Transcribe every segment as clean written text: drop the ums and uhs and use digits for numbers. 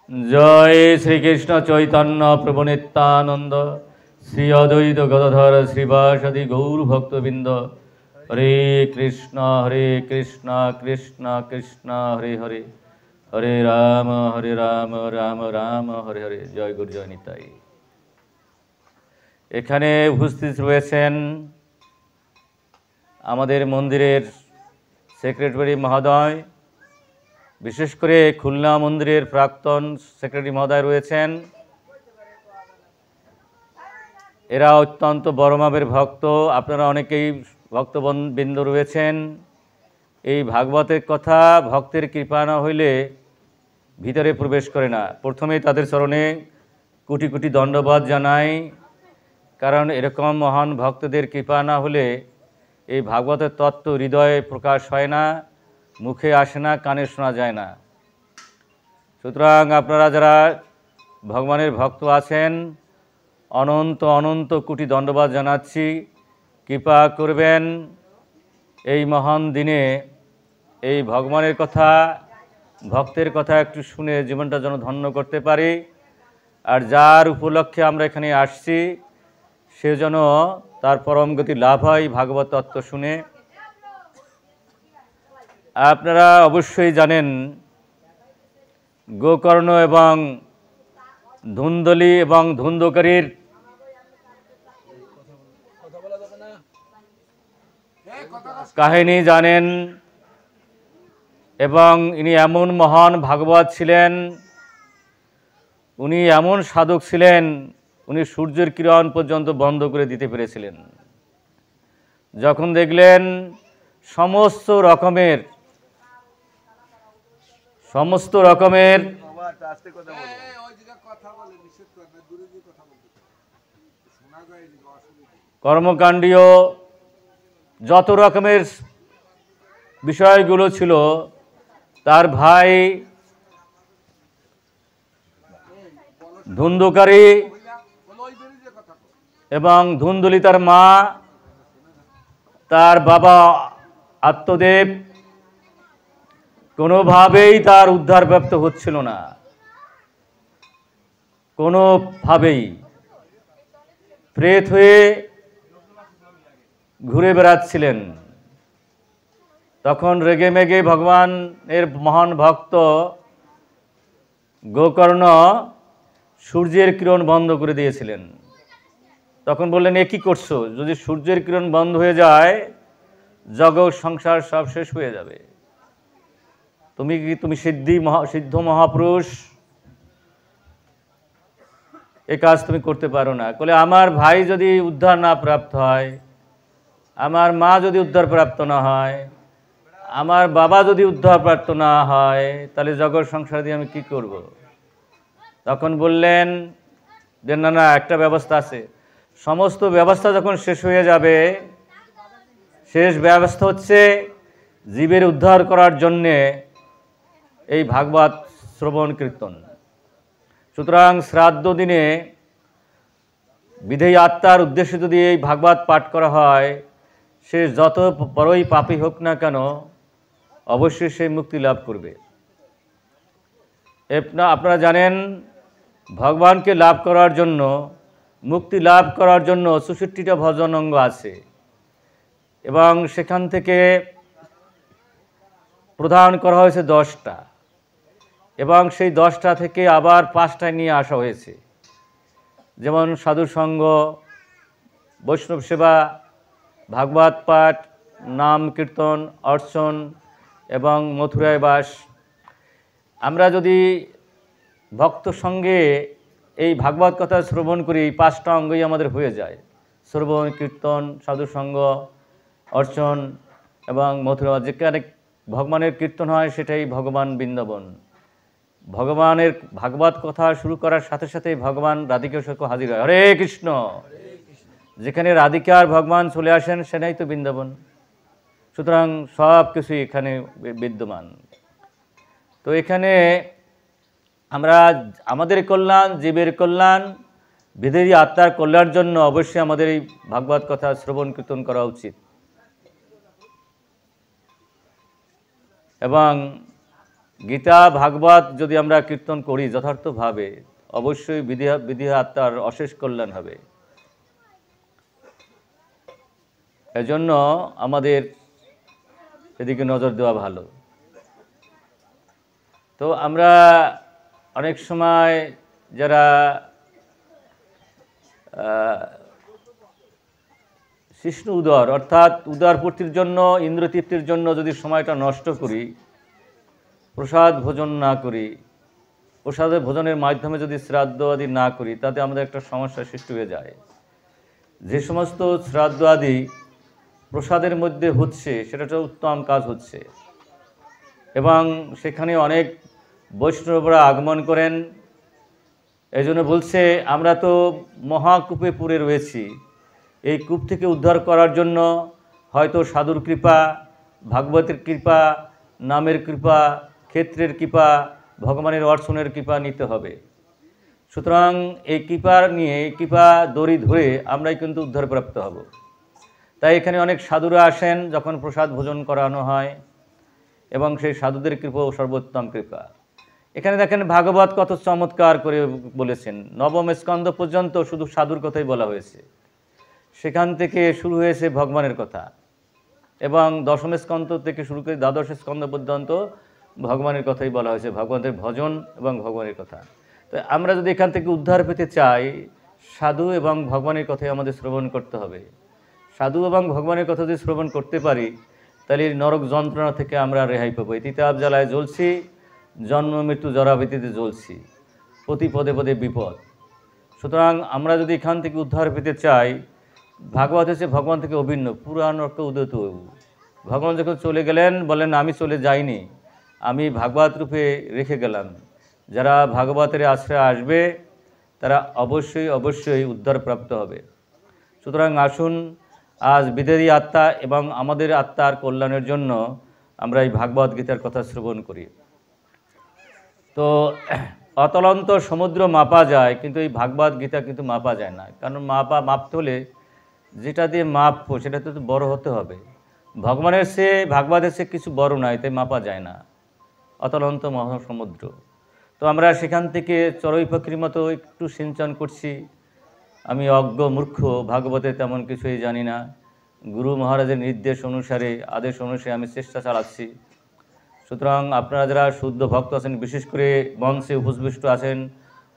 জয় শ্রীকৃষ্ণ চৈতন্য প্রভু নিত্যানন্দ শ্রী অদ্বৈত গদাধর শ্রীবাসাদি গৌর ভক্তবৃন্দ। হরে কৃষ্ণ কৃষ্ণ কৃষ্ণ হরে হরে, হরে রাম রাম রাম হরে হরে। জয় গুরু, জয় নিতাই। এখানে উপস্থিত রয়েছেন আমাদের মন্দিরের সেক্রেটারি মহোদয়, বিশেষ করে খুলনা মন্দিরের প্রাক্তন সেক্রেটারি মহোদয় রয়েছেন। এরা অত্যন্ত বড় মাপের ভক্ত। আপনারা অনেকেই ভক্তবৃন্দ রয়েছেন। এই ভাগবতের কথা ভক্তের কৃপা না হইলে ভিতরে প্রবেশ করে না। প্রথমেই তাদের চরণে কোটি কোটি দণ্ডবাদ জানাই, কারণ এরকম মহান ভক্তদের কৃপা না হলে এই ভাগবতের তত্ত্ব হৃদয়ে প্রকাশ হয় না, মুখে আসে না, কানে শোনা যায় না। সুতরাং আপনারা যারা ভগবানের ভক্ত আছেন, অনন্ত অনন্ত কোটি দণ্ডবাদ জানাচ্ছি। কৃপা করবেন এই মহান দিনে এই ভগবানের কথা, ভক্তের কথা একটু শুনে জীবনটা যেন ধন্য করতে পারি। আর যার উপলক্ষে আমরা এখানে আসছি সে যেন তার পরম গতি লাভ হয় ভাগবত তত্ত্ব শুনে। আপনারা অবশ্যই জানেন গোকর্ণ এবং ধুন্দলি এবং ধুন্দকারীর কাহিনী জানেন, এবং ইনি এমন মহান ভাগবত ছিলেন, উনি এমন সাধক ছিলেন, উনি সূর্যের কিরণ পর্যন্ত বন্ধ করে দিতে পেরেছিলেন। যখন দেখলেন সমস্ত রকমের কর্মকাণ্ডীয় যত রকমের বিষয়গুলো ছিল, তার ভাই ধুন্দুকারী এবং ধুন্দুলি তার মা, তার বাবা আত্মদেব, কোনোভাবেই তার উদ্ধারপ্রাপ্ত হচ্ছিল না, কোনোভাবেই প্রেত হয়ে ঘুরে বেড়াচ্ছিলেন। তখন রেগে মেগে ভগবানের মহান ভক্ত গোকর্ণ সূর্যের কিরণ বন্ধ করে দিয়েছিলেন। তখন বললেন, এ কী করছো? যদি সূর্যের কিরণ বন্ধ হয়ে যায় জগৎ সংসার সব শেষ হয়ে যাবে। তুমি সিদ্ধ মহাপুরুষ, এ কাজ তুমি করতে পারো না। বলে, আমার ভাই যদি উদ্ধার না প্রাপ্ত হয়, আমার মা যদি উদ্ধার প্রাপ্ত না হয়, আমার বাবা যদি উদ্ধার প্রাপ্ত না হয়, তাহলে জগৎ সংসার দিয়ে আমি কি করব? তখন বললেন যে না, একটা ব্যবস্থা আছে। সমস্ত ব্যবস্থা যখন শেষ হয়ে যাবে, শেষ ব্যবস্থা হচ্ছে জীবের উদ্ধার করার জন্যে এই ভাগবত শ্রবণ কীর্তন। সুতরাং শ্রাদ্ধ দিনে বিধেয়ী আত্মার উদ্দেশ্যে যদি এই ভাগবত পাঠ করা হয়, সে যত বড়ই পাপী হোক না কেন অবশ্যই সে মুক্তি লাভ করবে। আপনারা জানেন ভগবানকে লাভ করার জন্য, মুক্তি লাভ করার জন্য ৬৪টা ভজন অঙ্গ আছে, এবং সেখান থেকে প্রদান করা হয়েছে 10টা, এবং সেই 10টা থেকে আবার 5টায় নিয়ে আসা হয়েছে। যেমন সাধুসঙ্গ, বৈষ্ণব সেবা, ভাগবত পাঠ, নাম কীর্তন, অর্চন এবং মথুরায় বাস। আমরা যদি ভক্ত সঙ্গে এই ভাগবত কথা শ্রবণ করি, 5টা অঙ্গই আমাদের হয়ে যায়। শ্রবণ, কীর্তন, সাধুসঙ্গ, অর্চন এবং মথুরা। যেখানে ভগবানের কীর্তন হয় সেটাই ভগবান বৃন্দাবন। ভগবানের ভাগবত কথা শুরু করার সাথে সাথে ভগবান রাধিকা সহ হাজির হয়। হরে কৃষ্ণ। যেখানে রাধিকা আর ভগবান চলে আসেন সেটাই তো বৃন্দাবন। সুতরাং সব কিছুই এখানে বিদ্যমান। তো এখানে আমরা আমাদের কল্যাণ, জীবের কল্যাণ, বিধেয়ী আত্মার কল্যাণের জন্য অবশ্যই আমাদের এই ভাগবত কথা শ্রবণ কীর্তন করা উচিত। এবং গীতা ভাগবত যদি আমরা কীর্তন করি যথার্থভাবে, অবশ্যই বিধি আত্মার অশেষ কল্যাণ হবে। এজন্য আমাদের এদিকে নজর দেওয়া ভালো। তো আমরা অনেক সময় যারা শিষ্ণু উদর অর্থাৎ উদারপূর্তির জন্য, ইন্দ্রতৃপ্তির জন্য যদি সময়টা নষ্ট করি, প্রসাদ ভোজন না করি, প্রসাদের ভোজনের মাধ্যমে যদি শ্রাদ্ধ আদি না করি, তাতে আমাদের একটা সমস্যার সৃষ্টি হয়ে যায়। যে সমস্ত শ্রাদ্ধ আদি প্রসাদের মধ্যে হচ্ছে সেটা একটা উত্তম কাজ হচ্ছে, এবং সেখানে অনেক বৈষ্ণবরা আগমন করেন। এই জন্য বলছে আমরা তো মহাকূপে পড়ে রয়েছি, এই কূপ থেকে উদ্ধার করার জন্য হয়তো সাধুর কৃপা, ভাগবতের কৃপা, নামের কৃপা, ক্ষেত্রের কৃপা, ভগবানের অর্চনের কৃপা নিতে হবে। সুতরাং এই কৃপার নিয়ে, এই কৃপা দড়ি ধরে আমরাই কিন্তু উদ্ধারপ্রাপ্ত হব। তাই এখানে অনেক সাধুরা আসেন যখন প্রসাদ ভোজন করানো হয়, এবং সেই সাধুদের কৃপা সর্বোত্তম কৃপা। এখানে দেখেন ভাগবত কত চমৎকার করে বলেছেন। নবম স্কন্ধ পর্যন্ত শুধু সাধুর কথাই বলা হয়েছে, সেখান থেকে শুরু হয়েছে ভগবানের কথা, এবং দশম স্কন্ধ থেকে শুরু করে দ্বাদশ স্কন্ধ পর্যন্ত ভগবানের কথাই বলা হয়েছে, ভগবানের ভজন এবং ভগবানের কথা। তো আমরা যদি এখান থেকে উদ্ধার পেতে চাই, সাধু এবং ভগবানের কথাই আমাদের শ্রবণ করতে হবে। সাধু এবং ভগবানের কথা যদি শ্রবণ করতে পারি, তাহলে নরক যন্ত্রণা থেকে আমরা রেহাই পাবো। এই তিতাব জ্বালায় জ্বলছি, জন্ম মৃত্যু জরাভীতিতে জ্বলছি, প্রতি পদে পদে বিপদ। সুতরাং আমরা যদি এখান থেকে উদ্ধার পেতে চাই, ভাগবত হচ্ছে ভগবান থেকে অভিন্ন, পুরাণ অর্থ উদিত। ভগবান যখন চলে গেলেন বলেন আমি চলে যাইনি, আমি ভাগবত রূপে রেখে গেলাম। যারা ভাগবতের আশ্রয়ে আসবে তারা অবশ্যই অবশ্যই উদ্ধারপ্রাপ্ত হবে। সুতরাং আসুন আজ বিদেহী আত্মা এবং আমাদের আত্মার কল্যাণের জন্য আমরা এই ভাগবত গীতার কথা শ্রবণ করি। তো অতলন্ত সমুদ্র মাপা যায়, কিন্তু এই ভাগবত গীতা কিন্তু মাপা যায় না। কারণ মাপতে হলে যেটা দিয়ে মাপবো সেটা তো বড় হতে হবে। ভগবানের সে ভাগবতের সে কিছু বড় নয়, তাই মাপা যায় না, অতলন্ত মহাসমুদ্র। তো আমরা সেখান থেকে চড়ুই পাখির মতো একটু সিঞ্চন করছি। আমি অজ্ঞ মূর্খ, ভাগবতে তেমন কিছুই জানি না। গুরু মহারাজের নির্দেশ অনুসারে, আদেশ অনুসারে আমি চেষ্টা চালাচ্ছি। সুতরাং আপনারা যারা শুদ্ধ ভক্ত আছেন, বিশেষ করে মঞ্চে উপবিষ্ট আছেন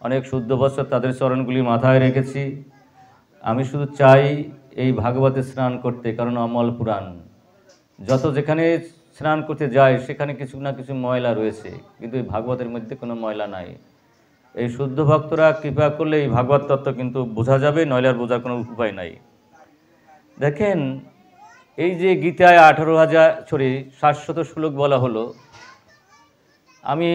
অনেক শুদ্ধ বৎসর, তাদের চরণগুলি মাথায় রেখেছি। আমি শুধু চাই এই ভাগবতে স্নান করতে, কারণ অমল পুরাণ। যত যেখানে স্নান করতে যায় সেখানে কিছু না কিছু ময়লা রয়েছে, কিন্তু এই ভাগবতের মধ্যে কোনো ময়লা নাই। এই শুদ্ধ ভক্তরা কৃপা করলে এই ভাগবত তত্ত্ব কিন্তু বোঝা যাবে, নইলে আর বোঝার কোনো উপায় নাই। দেখেন এই যে গীতায় 700 শ্লোক বলা হলো, আমি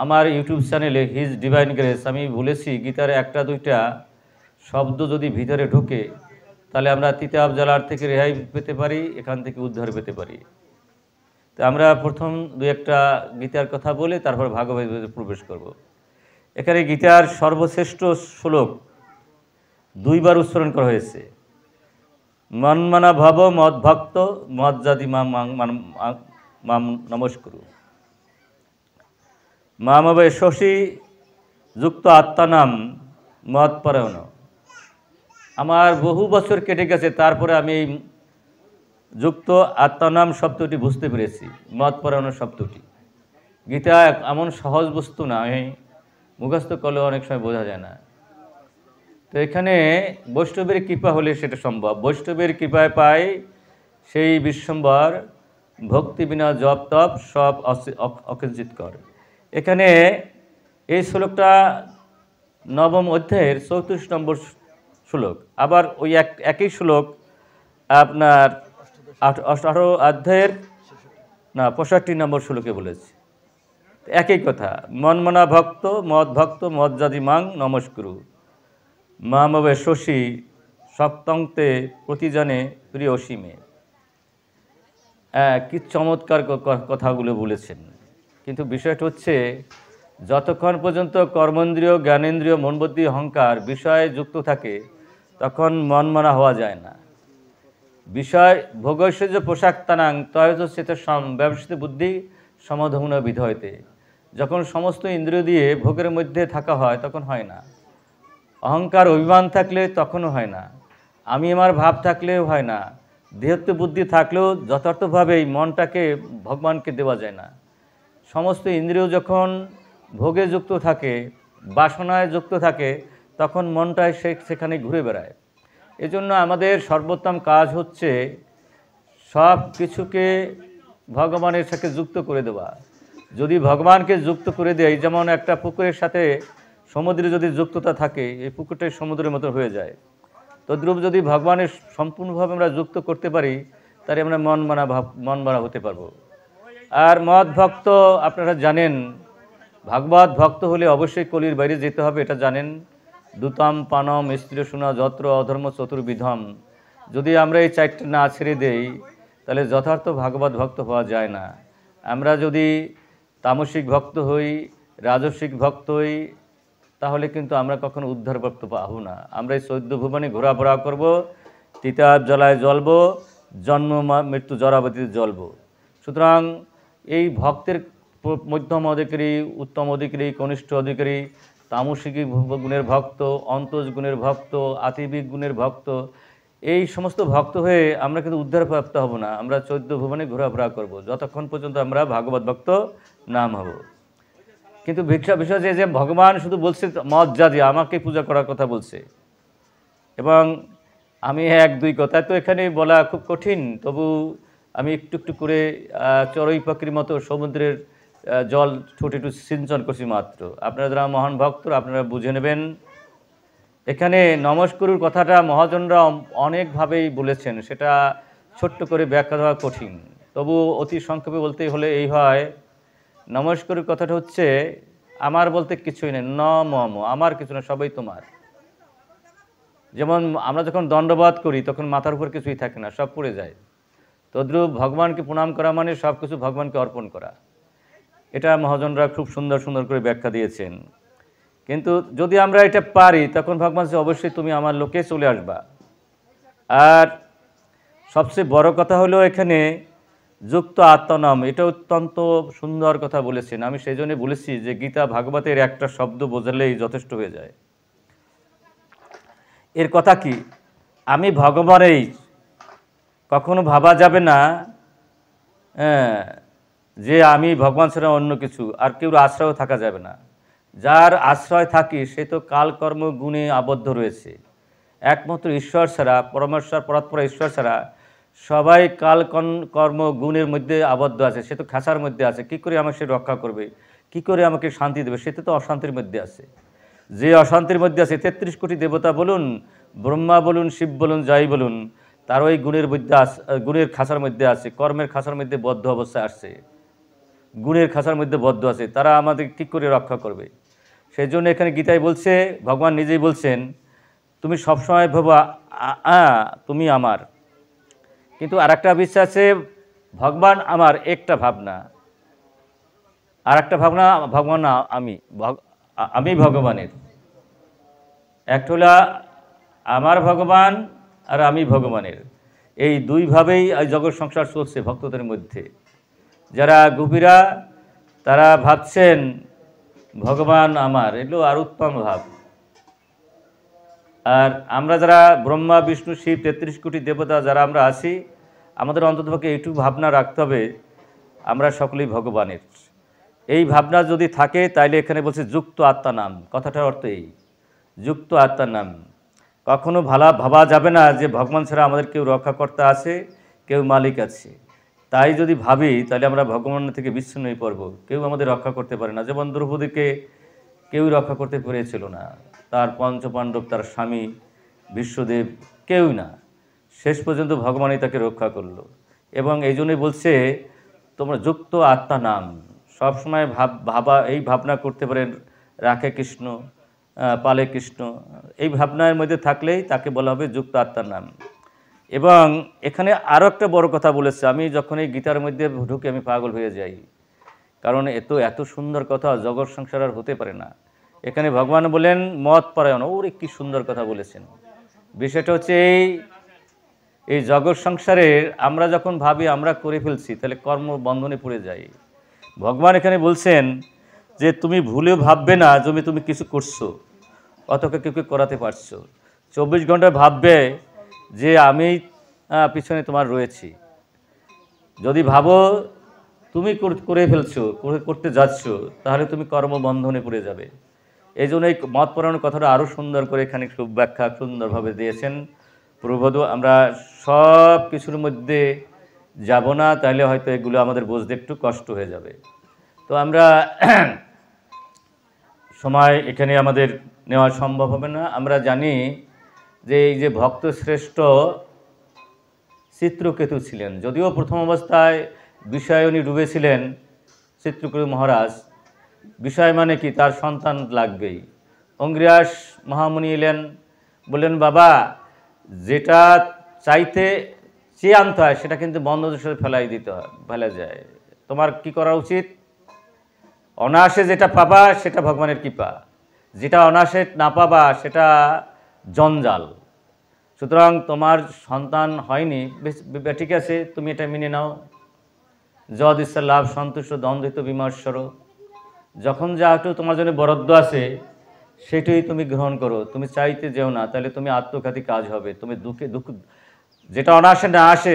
আমার ইউটিউব চ্যানেলে হিজ ডিভাইন গ্রেস আমি বলেছি গীতার একটা দুইটা শব্দ যদি ভিতরে ঢোকে, তাহলে আমরা তিতাব জ্বালার থেকে রেহাই পেতে পারি, এখান থেকে উদ্ধার পেতে পারি। তো আমরা প্রথম দুই একটা গীতার কথা বলে তারপর ভাগবতে প্রবেশ করব। এখানে গীতার সর্বশ্রেষ্ঠ শ্লোক দুইবার উচ্চারণ করা হয়েছে। মন্মনা ভব মদ ভক্ত মদ জাতি মাম নমস্কুরু মামবে শশী যুক্ত আত্মানাম মদ পরায়ণ। আমার বহু বছর কেটে গেছে, তারপরে আমি এই যুক্ত আত্মানাম শব্দটি বুঝতে পেরেছি, মদ পরায়ণ শব্দটি। গীতা এমন সহজ বস্তু নয়, মুখস্থ করলেও অনেক সময় বোঝা যায় না। তো এখানে বৈষ্ণবের কৃপা হলে সেটা সম্ভব। বৈষ্ণবের কৃপায় পায় সেই বিশ্বম্বর, ভক্তি বিনা জপ তপ সব অকিঞ্চিত কর। এখানে এই শ্লোকটা নবম অধ্যায়ের 34 নম্বর শ্লোক। আবার ওই একই শ্লোক আপনার 18 অধ্যায়ের 65 নম্বর শ্লোকে বলেছে একই কথা। মনমনা ভক্ত মদ জাতি মাং নমস্কুরু মামবে শশী সপ্তংতে প্রতিজনে প্রিয় অসীমে। কি চমৎকার কথাগুলো বলেছেন। কিন্তু বিষয়টা হচ্ছে, যতক্ষণ পর্যন্ত কর্মেন্দ্রিয়, জ্ঞানেন্দ্রিয়, মনবুদ্ধি, অহংকার বিষয়ে যুক্ত থাকে, তখন মনমনা হওয়া যায় না। বিষয় ভোগৈশ্বর্য পোশাক তানাং তয়জ চেত ব্যবস্থিত বুদ্ধি সমধমুন বিধয়তে। যখন সমস্ত ইন্দ্রিয় দিয়ে ভোগের মধ্যে থাকা হয় তখন হয় না। অহংকার অভিমান থাকলে তখনও হয় না। আমি আমার ভাব থাকলেও হয় না। দেহত্ব বুদ্ধি থাকলেও যথার্থভাবে এই মনটাকে ভগবানকে দেওয়া যায় না। সমস্ত ইন্দ্রিয় যখন ভোগে যুক্ত থাকে, বাসনায় যুক্ত থাকে, তখন মনটাই সেখানে ঘুরে বেড়ায়। এজন্য আমাদের সর্বোত্তম কাজ হচ্ছে সব কিছুকে ভগবানের সাথে যুক্ত করে দেওয়া। যদি ভগবানকে যুক্ত করে দেয়, যেমন একটা পুকুরের সাথে সমুদ্রে যদি যুক্ততা থাকে, এই পুকুরটাই সমুদ্রের মতো হয়ে যায়। তদ্রূপ যদি ভগবানের সম্পূর্ণভাবে আমরা যুক্ত করতে পারি, তাহলে আমরা মন মানা হতে পারবো। আর মদ ভক্ত আপনারা জানেন, ভাগবত ভক্ত হলে অবশ্যই কলির বাইরে যেতে হবে, এটা জানেন। দূতম পানম স্ত্রীসুনা যত্র অধর্ম চতুর্বিধম। যদি আমরা এই চারটে না ছেড়ে দেই, তাহলে যথার্থ ভাগবত ভক্ত হওয়া যায় না। আমরা যদি তামসিক ভক্ত হই, রাজসিক ভক্ত হই, তাহলে কিন্তু আমরা কখনো উদ্ধার ভক্ত পাবো না। আমরা এই 14 ভুবনে ঘোরাফেরা করব, তিতাব জলায় জ্বলব, জন্ম মৃত্যু জরাবতীতে জ্বলব। সুতরাং এই ভক্তের মধ্যম অধিকারী, উত্তম অধিকারী, কনিষ্ঠ অধিকারী, তামসিক গুণের ভক্ত, অন্তজ গুণের ভক্ত, আতিবিক গুণের ভক্ত, এই সমস্ত ভক্ত হয়ে আমরা কিন্তু উদ্ধারপ্রাপ্ত হব না। আমরা 14 ভুবনে ঘোরাফেরা করব যতক্ষণ পর্যন্ত আমরা ভাগবত ভক্ত নাম হব। কিন্তু বিষয় যে ভগবান শুধু বলছে মদ জাতি আমাকে পূজা করার কথা বলছে, এবং আমি 1-2 কথা তো এখানে বলা খুব কঠিন, তবু আমি একটু একটু করে চড়ুই পাখির মতো সমুদ্রের জল ঠোঁটে একটু সিঞ্চন করছি মাত্র। আপনারা যারা মহান ভক্ত আপনারা বুঝে নেবেন। এখানে নমস্কারের কথাটা মহাজনরা অনেকভাবেই বলেছেন, সেটা ছোট্ট করে ব্যাখ্যা দেওয়া কঠিন, তবু অতি সংক্ষেপে বলতে হলে এই হয়, নমস্কারের কথাটা হচ্ছে আমার বলতে কিছুই নেই, ন মম, আমার কিছু না, সবই তোমার। যেমন আমরা যখন দণ্ডবাদ করি তখন মাথার উপর কিছুই থাকে না, সব পড়ে যায়। তদ্রূপ ভগবানকে প্রণাম করা মানে সব কিছু ভগবানকে অর্পণ করা। এটা মহাজনরা খুব সুন্দর সুন্দর করে ব্যাখ্যা দিয়েছেন। কিন্তু যদি আমরা এটা পারি, তখন ভগবান সে অবশ্যই তুমি আমার লোকে চলে আসবা। আর সবচেয়ে বড় কথা হলো এখানে যুক্ত আত্মনাম, এটা অত্যন্ত সুন্দর কথা বলেছেন। আমি সেই জন্য বলেছি যে গীতা ভাগবতের একটা শব্দ বোঝালেই যথেষ্ট হয়ে যায়। এর কথা কি, আমি ভগবানেই, কখনো ভাবা যাবে না যে আমি ভগবান ছাড়া অন্য কিছু, আর কেউ আশ্রয় থাকা যাবে না। যার আশ্রয় থাকি সে তো কালকর্ম গুণে আবদ্ধ রয়েছে। একমাত্র ঈশ্বর ছাড়া, পরমেশ্বর পরাৎপর ঈশ্বর ছাড়া সবাই কর্ম গুণের মধ্যে আবদ্ধ আছে। সে তো খাঁচার মধ্যে আছে। কি করে আমাকে সে রক্ষা করবে, কি করে আমাকে শান্তি দেবে? সে তো অশান্তির মধ্যে আছে। যে অশান্তির মধ্যে আছে, 33 কোটি দেবতা বলুন, ব্রহ্মা বলুন, শিব বলুন, যাই বলুন, তার ওই গুণের মধ্যে গুণের খাঁচার মধ্যে আছে, কর্মের খাঁচার মধ্যে বদ্ধ অবস্থায় আসছে, গুণের খাঁচার মধ্যে বদ্ধ আছে। তারা আমাদের কী করে রক্ষা করবে? সেই জন্য এখানে গীতায় বলছে, ভগবান নিজেই বলছেন, তুমি সবসময় ভাবা তুমি আমার। কিন্তু আর একটা বিশ্বাসে ভগবান আমার একটা ভাবনা, আর একটা ভাবনা ভগবান আমি ভগবানের। একটা হলো আমার ভগবান আর আমি ভগবানের। এই দুইভাবেই এই জগৎ সংসার চলছে ভক্তদের মধ্যে। যারা গোপীরা তারা ভাবছেন ভগবান আমার, এগুলো আর উত্তম ভাব। আর আমরা যারা ব্রহ্মা বিষ্ণু শিব 33 কোটি দেবতা যারা আমরা আছি, আমাদের অন্ততপক্ষে এইটুকু ভাবনা রাখতে হবে আমরা সকলেই ভগবানের। এই ভাবনা যদি থাকে তাইলে এখানে বলছে যুক্ত আত্মা নাম, কথাটার অর্থ এই, যুক্ত আত্মার নাম। কখনো ভাবা যাবে না যে ভগবান ছাড়া আমাদের কেউ রক্ষাকর্তা আছে, কেউ মালিক আছে। তাই যদি ভাবি তাহলে আমরা ভগবানের থেকে বিচ্ছিন্ন হয়ে পড়ব। কেউ আমাদের রক্ষা করতে পারে না। যেমন দ্রৌপদীকে কেউ রক্ষা করতে পেরেছিল না, তার পঞ্চপাণ্ডব, তার স্বামী বিশ্বদেব, কেউ না। শেষ পর্যন্ত ভগবানই তাকে রক্ষা করলো। এবং এই জন্যই বলছে তোমরা যুক্ত আত্মা নাম, সবসময় এই ভাবনা করতে পারেন রাখে কৃষ্ণ, পালে কৃষ্ণ, এই ভাবনার মধ্যে থাকলেই তাকে বলা হবে যুক্ত আত্মার নাম। এবং এখানে আরও একটা বড় কথা বলেছে, আমি যখন এই গীতার মধ্যে ঢুকে আমি পাগল হয়ে যাই, কারণ এত সুন্দর কথা জগৎ সংসার আর হতে পারে না। এখানে ভগবান বলেন মত পরায়ণ, ওরে কি সুন্দর কথা বলেছেন। বিষয়টা হচ্ছে এই জগৎ সংসারের আমরা যখন ভাবি আমরা করে ফেলছি, তাহলে কর্ম বন্ধনে পড়ে যাই। ভগবান এখানে বলছেন যে তুমি ভুলেও ভাববে না তুমি তুমি কিছু করছো, অতকে কেউ কেউ করাতে পারছো। 24 ঘন্টায় ভাববে যে আমি পিছনে তোমার রয়েছি। যদি ভাবো তুমি করে ফেলছো, করতে যাচ্ছ, তাহলে তুমি কর্মবন্ধনে পড়ে যাবে। এই জন্য এই মত পরায়ণ কথাটা আরও সুন্দর করে এখানে খুব ব্যাখ্যা সুন্দরভাবে দিয়েছেন প্রভুবধূ। আমরা সব কিছুর মধ্যে যাব না, তাহলে হয়তো এগুলো আমাদের বুঝতে একটু কষ্ট হয়ে যাবে। তো আমরা সময় এখানে আমাদের নেওয়া সম্ভব হবে না। আমরা জানি যে এই যে ভক্ত শ্রেষ্ঠ চিত্রকেতু ছিলেন, যদিও প্রথম অবস্থায় বিষয়ে উনি ডুবেছিলেন চিত্রকেতু মহারাজ। বিষয় মানে কি, তার সন্তান লাগবেই। অঙ্গিরাস মহামুনি এলেন, বললেন বাবা যেটা চাইতে চেয়ে আনতে হয় সেটা কিন্তু বন্ধদেশে ফেলা যায়। তোমার কি করা উচিত? অনায়াসে যেটা পাবা সেটা ভগবানের কৃপা, যেটা অনায়াসে না পাবা সেটা জঞ্জাল। সুতরাং তোমার সন্তান হয়নি, ঠিক আছে, তুমি এটা মেনে নাও। যদ ইচ্ছা লাভ সন্তুষ্ট দ্বন্দ্বিত বিমর্ষর, যখন যা একটু তোমার জন্য বরাদ্দ আছে সেটাই তুমি গ্রহণ করো, তুমি চাইতে যেও না, তাহলে তুমি আত্মঘাতী কাজ হবে। তুমি দুঃখ যেটা অনায়াসে না আসে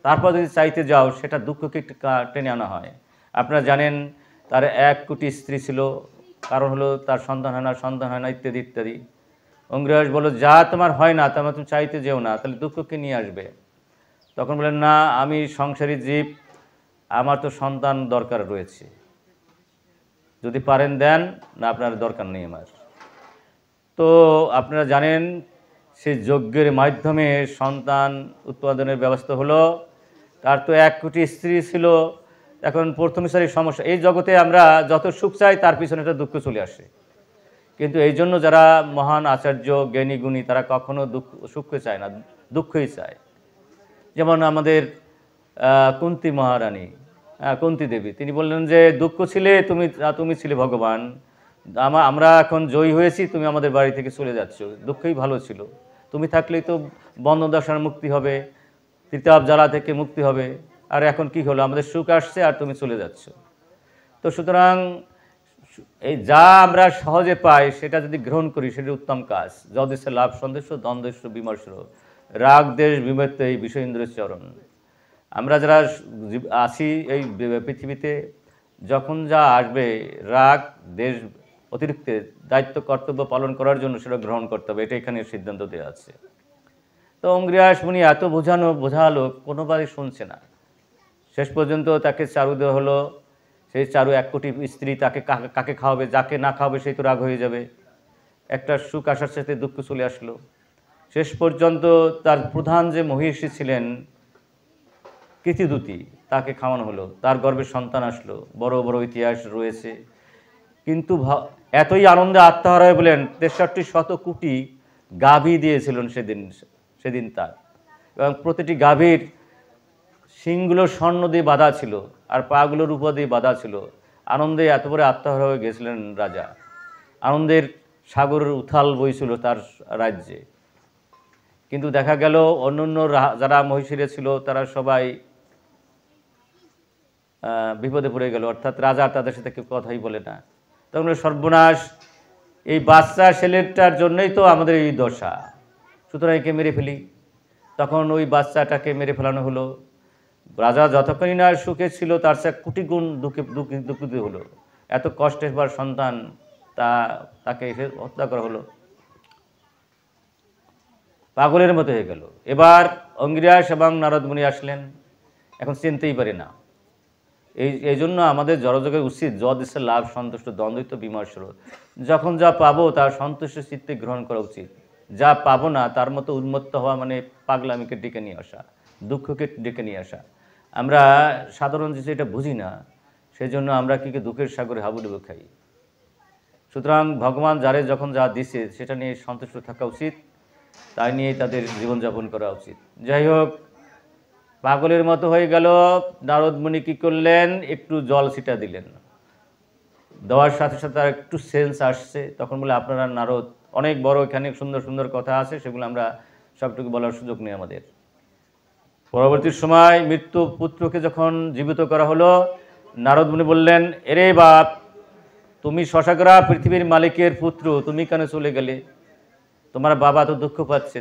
তারপর যদি চাইতে যাও সেটা দুঃখকে টেনে আনা হয়। আপনারা জানেন তার 1 কোটি স্ত্রী ছিল, কারণ হলো তার সন্তান হয় না ইত্যাদি ইত্যাদি। অঙ্গিরাস বলল যা তোমার হয় না তোমার তুমি চাইতে যেও না, তাহলে দুঃখকে নিয়ে আসবে। তখন বললেন না, আমি সংসারী জীব, আমার তো সন্তান দরকার রয়েছে, যদি পারেন দেন, না আপনার দরকার নেই আমার। তো আপনারা জানেন সেই যজ্ঞের মাধ্যমে সন্তান উৎপাদনের ব্যবস্থা হলো। তার তো 1 কোটি স্ত্রী ছিল। এখন প্রথম স্তরের সমস্যা, এই জগতে আমরা যত সুখ চাই তার পিছনে একটা দুঃখ চলে আসে। কিন্তু এই জন্য যারা মহান আচার্য জ্ঞানী গুণী তারা কখনো সুখকে চায় না, দুঃখই চায়। যেমন আমাদের কুন্তী মহারানী, কুন্তী দেবী, তিনি বললেন যে দুঃখ ছিলে তুমি ছিলে ভগবান, আমরা এখন জয়ী হয়েছি, তুমি আমাদের বাড়ি থেকে চলে যাচ্ছ। দুঃখই ভালো ছিল, তুমি থাকলেই তো বন্ধদশার মুক্তি হবে, তিতাব জ্বালা থেকে মুক্তি হবে। আর এখন কি হলো, আমাদের সুখ আসছে আর তুমি চলে যাচ্ছ। তো সুতরাং এই যা আমরা সহজে পাই সেটা যদি গ্রহণ করি সেটা উত্তম কাজ। যদেশে লাভ সন্দেশ দ্বন্দ্বেশ বিমর্ষ, রাগ দেশ বিমত্ত এই বিষয় ইন্দ্রের চরণ। আমরা যারা আছি এই পৃথিবীতে, যখন যা আসবে রাগ দেশ অতিরিক্ত দায়িত্ব কর্তব্য পালন করার জন্য সেটা গ্রহণ করতে হবে, এটা এখানে সিদ্ধান্ত দেওয়া আছে। তো অঙ্গিরাস মুনি এত বোঝালো কোনোবারই শুনছে না। শেষ পর্যন্ত তাকে চারু দেওয়া হলো। সেই চারু 1 কোটি স্ত্রী, তাকে কাকে খাওয়াবে, যাকে না খাওয়াবে সেই তো রাগ হয়ে যাবে। একটা সুখ আসার সাথে দুঃখ চলে আসলো। শেষ পর্যন্ত তার প্রধান যে মহিষী ছিলেন কৃতিদূতী, তাকে খাওয়ানো হলো, তার গর্ভে সন্তান আসলো। বড় বড় ইতিহাস রয়েছে। কিন্তু এতই আনন্দে আত্মহারা হয়ে বলেন 63 কোটি গাভী দিয়েছিলেন সেদিন তার, এবং প্রতিটি গাভীর শিংগুলো স্বর্ণ দিয়ে বাঁধা ছিল আর পাগুলো রূপা দিয়ে বাঁধা ছিল। আনন্দে এত বড় আত্মহারা হয়ে গেছিলেন রাজা। আনন্দের সাগরের উথাল বইছিল তার রাজ্যে। কিন্তু দেখা গেল অন্যান্য যারা মহিষীরা ছিল তারা সবাই বিপদে পড়ে গেল, অর্থাৎ রাজা তাদের সাথে কেউ কথাই বলে না। তখন সর্বনাশ, এই বাচ্চা ছেলেটার জন্যই তো আমাদের এই দশা, সুতরাং একে মেরে ফেলি। তখন ওই বাচ্চাটাকে মেরে ফেলানো হলো। রাজা যতক্ষণই না সুখে ছিল তার সে কোটি গুণ দুঃখিত হলো। এত কষ্টের পর সন্তান, তাকে হত্যা করা হলো। পাগলের মতো হয়ে গেল। এবার অঙ্গিরাস এবং নারদ মুনি আসলেন, এখন চিনতেই পারে না। এই জন্য আমাদের জড়যোগের উচিত যদ ইচ্ছা লাভ সন্তুষ্ট দ্বন্দ্বিত বিমর্ষর, যখন যা পাবো তার সন্তুষ্ট চিত্তে গ্রহণ করা উচিত। যা পাবো না তার মতো উন্মত্ত হওয়া মানে পাগলামিকে ডেকে নিয়ে আসা, দুঃখকে ডেকে নিয়ে আসা। আমরা সাধারণ যে এটা বুঝি না, সেই জন্য আমরা কি দুঃখের সাগরে হাবুডুবু খাই। সুতরাং ভগবান যারে যখন যা দিছে সেটা নিয়ে সন্তুষ্ট থাকা উচিত, তাই নিয়েই তাদের জীবনযাপন করা উচিত। যাই হোক, পাগলের মতো হয়ে গেল। নারদ মুনি কী করলেন, একটু জল ছিটা দিলেন। দেওয়ার সাথে সাথে তার একটু সেন্স আসছে। তখন বলে আপনারা নারদ, অনেক বড় এখানে সুন্দর সুন্দর কথা আছে, সেগুলো আমরা সবটুকু বলার সুযোগ নেই আমাদের। পরবর্তী সময় মৃত্যু পুত্রকে যখন জীবিত করা হলো, নারদ মুনি বললেন, এরে বাপ, তুমি শশাগ্রা পৃথিবীর মালিকের পুত্র, তুমি কেন চলে গেলে? তোমার বাবা তো দুঃখ পাচ্ছে।